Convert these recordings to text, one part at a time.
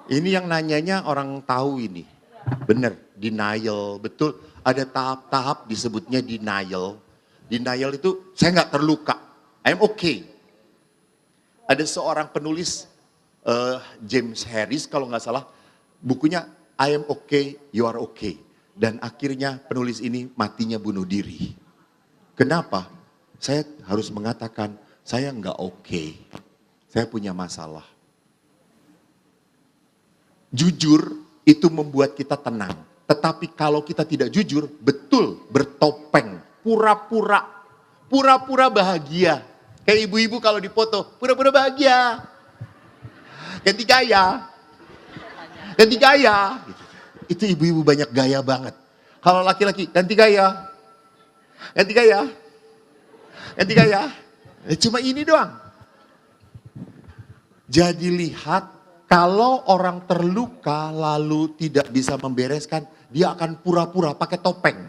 Ini yang nanyanya orang tahu ini. Bener, denial, betul. Ada tahap-tahap disebutnya denial. Denial itu saya nggak terluka, I'm okay. Ada seorang penulis James Harris kalau nggak salah, bukunya I am okay, you are okay. Dan akhirnya penulis ini matinya bunuh diri. Kenapa? Saya harus mengatakan saya nggak okay, saya punya masalah. Jujur itu membuat kita tenang. Tetapi kalau kita tidak jujur, betul bertopeng, pura-pura bahagia. Kayak ibu-ibu kalau dipoto, pura-pura bahagia. Ganti gaya. Ganti gaya. Itu ibu-ibu banyak gaya banget. Kalau laki-laki, ganti gaya. Ganti gaya. Ganti gaya. Cuma ini doang. Jadi lihat, kalau orang terluka lalu tidak bisa membereskan, dia akan pura-pura pakai topeng.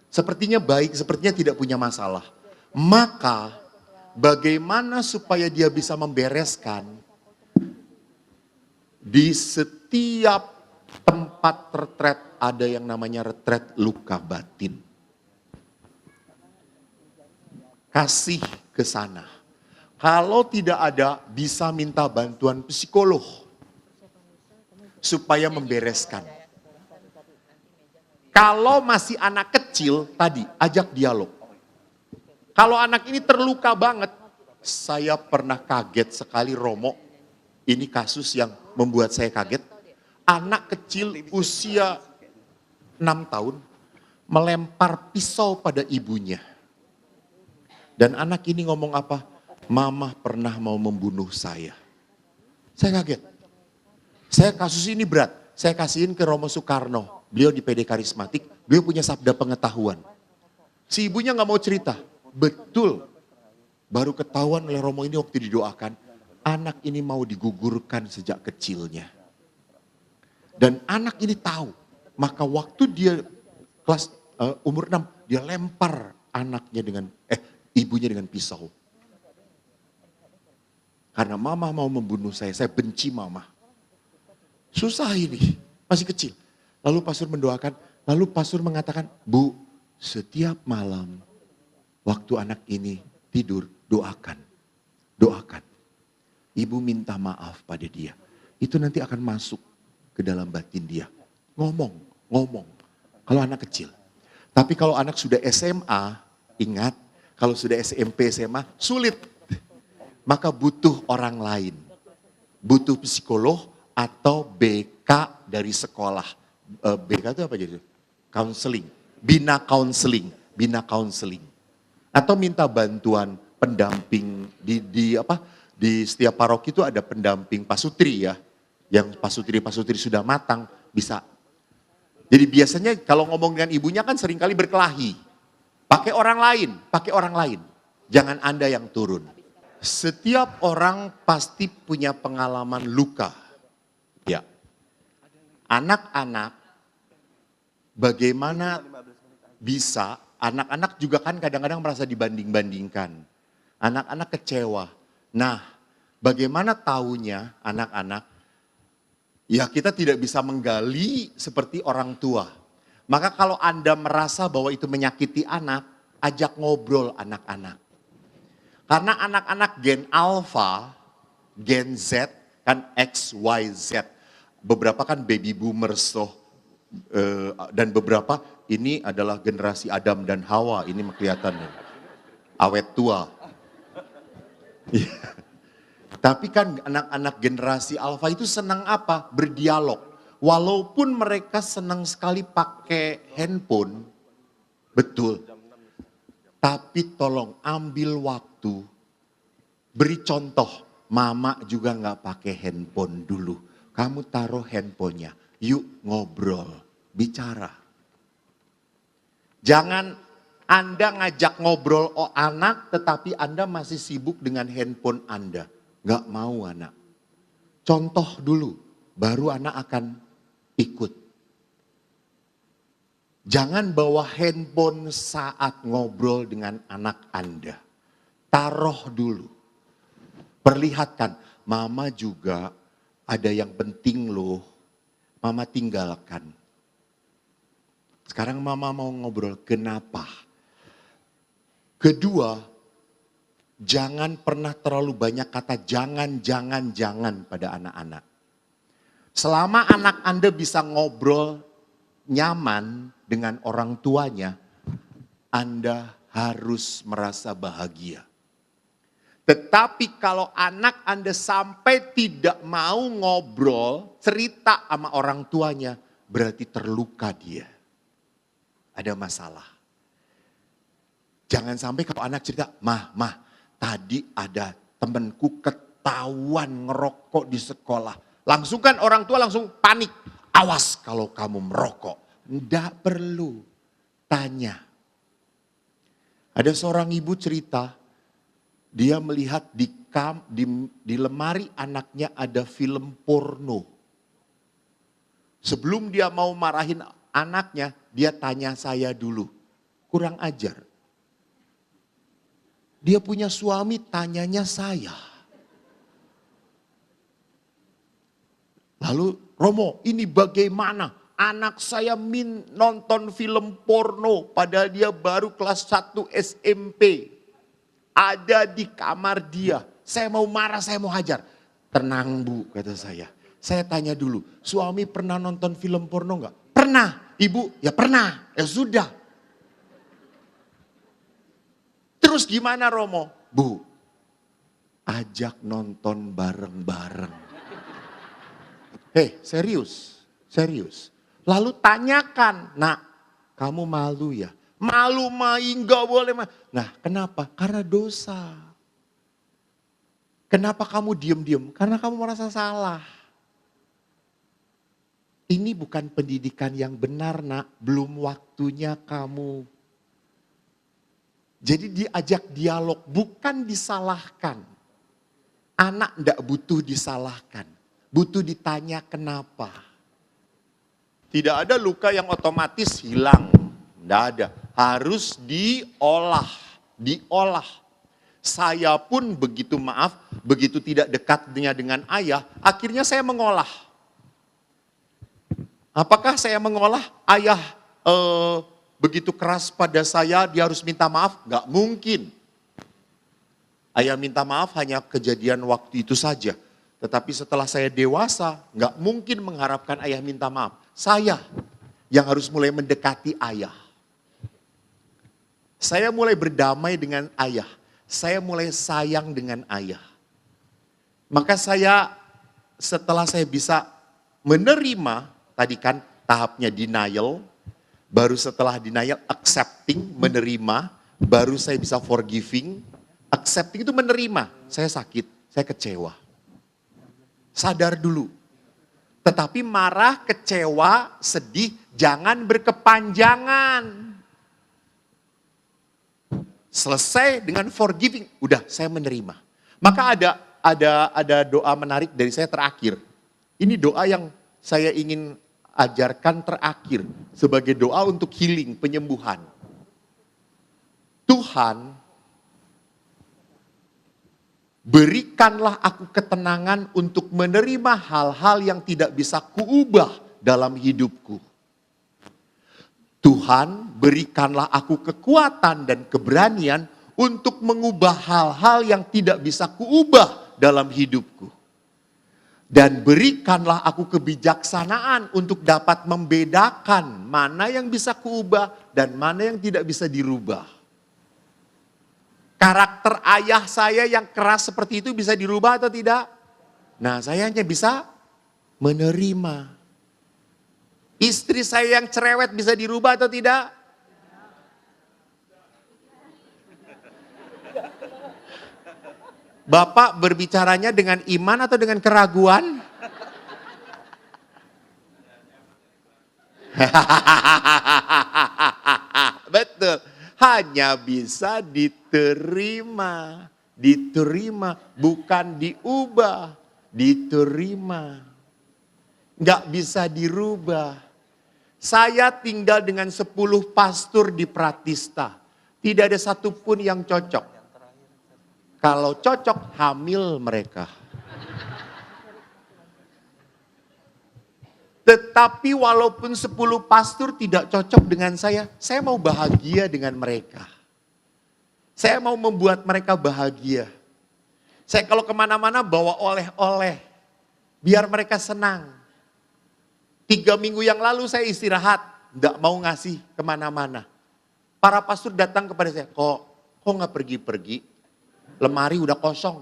Sepertinya baik, sepertinya tidak punya masalah. Maka bagaimana supaya dia bisa membereskan? Di setiap tempat retret ada yang namanya retret luka batin. Kasih ke sana. Kalau tidak ada, bisa minta bantuan psikolog supaya membereskan. Kalau masih anak kecil, tadi ajak dialog. Kalau anak ini terluka banget, saya pernah kaget sekali Romo. Ini kasus yang membuat saya kaget. Anak kecil usia 6 tahun melempar pisau pada ibunya. Dan anak ini ngomong apa? Mama pernah mau membunuh saya. Saya kaget. Saya kasus ini berat. Saya kasihin ke Romo Soekarno. Beliau di PD Karismatik. Beliau punya sabda pengetahuan. Si ibunya gak mau cerita. Betul. Baru ketahuan oleh Romo ini waktu didoakan. Anak ini mau digugurkan sejak kecilnya. Dan anak ini tahu. Maka waktu dia kelas umur 6. Dia lempar anaknya dengan ibunya dengan pisau. Karena mama mau membunuh saya benci mama. Susah ini, masih kecil. Lalu pastor mendoakan, lalu pastor mengatakan, Bu, setiap malam waktu anak ini tidur, doakan. Doakan. Ibu minta maaf pada dia. Itu nanti akan masuk ke dalam batin dia. Ngomong. Kalau anak kecil. Tapi kalau anak sudah SMA, ingat, kalau sudah SMP, SMA, sulit. Maka butuh orang lain. Butuh psikolog atau BK dari sekolah. BK itu apa jadi? Counseling. Bina counseling. Atau minta bantuan pendamping di setiap paroki itu ada pendamping pasutri ya. Yang pasutri sudah matang bisa. Jadi biasanya kalau ngomong dengan ibunya kan seringkali berkelahi. Pakai orang lain. Jangan Anda yang turun. Setiap orang pasti punya pengalaman luka. Ya. Anak-anak bagaimana bisa, anak-anak juga kan kadang-kadang merasa dibanding-bandingkan. Anak-anak kecewa. Nah, bagaimana taunya anak-anak? Ya kita tidak bisa menggali seperti orang tua. Maka kalau Anda merasa bahwa itu menyakiti anak, ajak ngobrol anak-anak. Karena anak-anak gen alpha, gen Z, kan X, Y, Z. Beberapa kan baby boomers dan beberapa ini adalah generasi Adam dan Hawa, ini kelihatannya. Awet tua. Tapi kan anak-anak generasi alpha itu senang apa? Berdialog. Walaupun mereka senang sekali pakai handphone, betul. Tapi tolong ambil waktu, beri contoh, mama juga gak pakai handphone dulu. Kamu taruh handphonenya, yuk ngobrol, bicara. Jangan Anda ngajak ngobrol anak tetapi Anda masih sibuk dengan handphone Anda. Gak mau anak. Contoh dulu, baru anak akan ikut. Jangan bawa handphone saat ngobrol dengan anak Anda. Taruh dulu. Perlihatkan, mama juga ada yang penting loh, mama tinggalkan. Sekarang mama mau ngobrol, kenapa? Kedua, jangan pernah terlalu banyak kata jangan pada anak-anak. Selama anak Anda bisa ngobrol nyaman dengan orang tuanya, Anda harus merasa bahagia. Tetapi kalau anak Anda sampai tidak mau ngobrol, cerita sama orang tuanya, berarti terluka dia. Ada masalah. Jangan sampai kalau anak cerita, mah, tadi ada temanku ketahuan ngerokok di sekolah. Langsung kan orang tua langsung panik. Awas kalau kamu merokok. Tidak perlu. Tanya. Ada seorang ibu cerita, dia melihat di lemari anaknya ada film porno. Sebelum dia mau marahin anaknya, dia tanya saya dulu. Kurang ajar. Dia punya suami, tanyanya saya. Lalu, Romo, ini bagaimana? Anak saya nonton film porno, padahal dia baru kelas 1 SMP. Ada di kamar dia. Saya mau marah, saya mau hajar. Tenang Bu, kata saya. Saya tanya dulu, suami pernah nonton film porno enggak? Pernah. Ibu, ya pernah. Ya sudah. Terus gimana Romo? Bu, ajak nonton bareng-bareng. Serius. Lalu tanyakan, nak kamu malu ya? Malu main gak boleh. Nah kenapa? Karena dosa. Kenapa kamu diem-diem? Karena kamu merasa salah. Ini bukan pendidikan yang benar nak, belum waktunya kamu. Jadi diajak dialog, bukan disalahkan. Anak tidak butuh disalahkan, butuh ditanya kenapa. Tidak ada luka yang otomatis hilang, tidak ada. Harus diolah. Saya pun begitu tidak dekatnya dengan ayah, akhirnya saya mengolah. Apakah saya mengolah ayah begitu keras pada saya, dia harus minta maaf? Gak mungkin. Ayah minta maaf hanya kejadian waktu itu saja. Tetapi setelah saya dewasa, gak mungkin mengharapkan ayah minta maaf. Saya yang harus mulai mendekati ayah. Saya mulai berdamai dengan ayah. Saya mulai sayang dengan ayah. Maka setelah saya bisa menerima, tadi kan tahapnya denial, baru setelah denial, accepting, menerima. Baru saya bisa forgiving. Accepting itu menerima. Saya sakit, saya kecewa. Sadar dulu. Tetapi marah, kecewa, sedih, jangan berkepanjangan. Selesai dengan forgiving, udah saya menerima. Maka ada doa menarik dari saya terakhir. Ini doa yang saya ingin ajarkan terakhir sebagai doa untuk healing, penyembuhan. Tuhan, berikanlah aku ketenangan untuk menerima hal-hal yang tidak bisa kuubah dalam hidupku. Tuhan, berikanlah aku kekuatan dan keberanian untuk mengubah hal-hal yang tidak bisa kuubah dalam hidupku. Dan berikanlah aku kebijaksanaan untuk dapat membedakan mana yang bisa kuubah dan mana yang tidak bisa dirubah. Karakter ayah saya yang keras seperti itu bisa dirubah atau tidak? Nah, saya hanya bisa menerima. Istri saya yang cerewet bisa dirubah atau tidak? Bapak berbicaranya dengan iman atau dengan keraguan? Betul. Hanya bisa diterima. Diterima, bukan diubah. Diterima. Nggak bisa dirubah. Saya tinggal dengan 10 pastor di Pratista. Tidak ada satupun yang cocok. Kalau cocok, hamil mereka. Tetapi walaupun 10 pastor tidak cocok dengan saya mau bahagia dengan mereka. Saya mau membuat mereka bahagia. Saya kalau kemana-mana bawa oleh-oleh, biar mereka senang. 3 minggu yang lalu saya istirahat, enggak mau ngasih kemana-mana. Para pastor datang kepada saya, kok nggak pergi-pergi? Lemari udah kosong,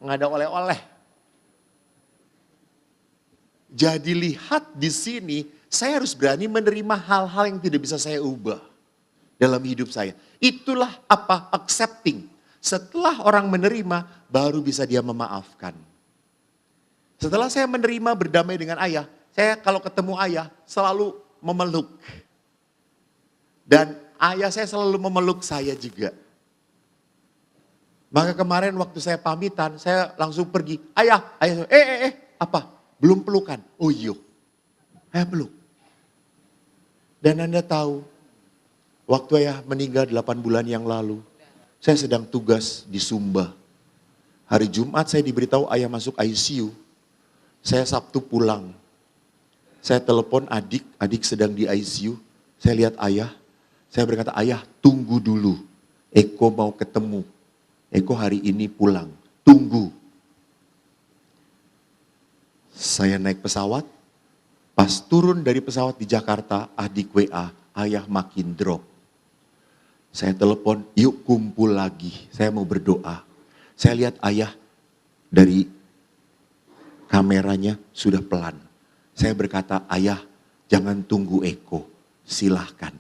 nggak ada oleh-oleh. Jadi lihat di sini, saya harus berani menerima hal-hal yang tidak bisa saya ubah dalam hidup saya. Itulah apa? Accepting. Setelah orang menerima, baru bisa dia memaafkan. Setelah saya menerima berdamai dengan ayah, saya kalau ketemu ayah selalu memeluk. Dan ayah saya selalu memeluk saya juga. Maka kemarin waktu saya pamitan, saya langsung pergi. Ayah, apa? Belum pelukan? Oh iya, ayah peluk. Dan Anda tahu, waktu ayah meninggal 8 bulan yang lalu, saya sedang tugas di Sumba. Hari Jumat saya diberitahu ayah masuk ICU. Saya Sabtu pulang. Saya telepon adik sedang di ICU. Saya lihat ayah. Saya berkata, ayah tunggu dulu. Eko mau ketemu. Eko hari ini pulang. Tunggu. Saya naik pesawat. Pas turun dari pesawat di Jakarta, adik WA, ayah makin drop. Saya telepon, yuk kumpul lagi. Saya mau berdoa. Saya lihat ayah dari kameranya sudah pelan. Saya berkata, ayah jangan tunggu Eko. Silahkan.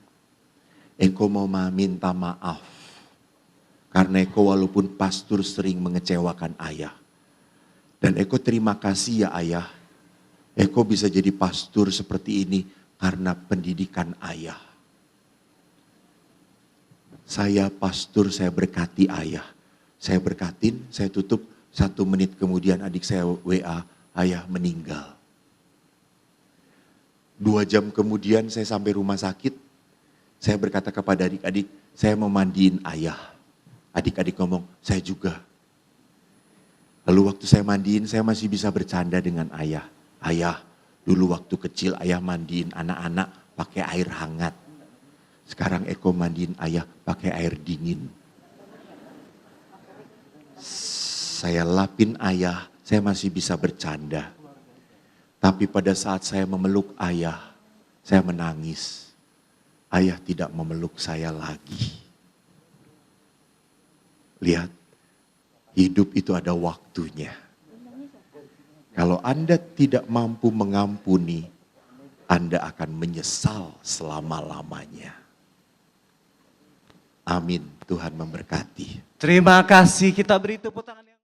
Eko mau minta maaf. Karena Eko walaupun pastor sering mengecewakan ayah. Dan Eko terima kasih ya ayah. Eko bisa jadi pastor seperti ini karena pendidikan ayah. Saya pastor, saya berkati ayah. Saya berkatin, saya tutup. 1 menit kemudian adik saya WA, ayah meninggal. 2 jam kemudian saya sampai rumah sakit. Saya berkata kepada adik-adik, saya mau mandiin ayah. Adik-adik ngomong, saya juga. Lalu waktu saya mandiin, saya masih bisa bercanda dengan ayah. Ayah, dulu waktu kecil ayah mandiin anak-anak pakai air hangat. Sekarang Eko mandiin ayah pakai air dingin. Saya lapin ayah, saya masih bisa bercanda. Tapi pada saat saya memeluk ayah, saya menangis. Ayah tidak memeluk saya lagi. Lihat, hidup itu ada waktunya. Kalau Anda tidak mampu mengampuni, Anda akan menyesal selama-lamanya. Amin. Tuhan memberkati. Terima kasih, kita beri tepuk tangan.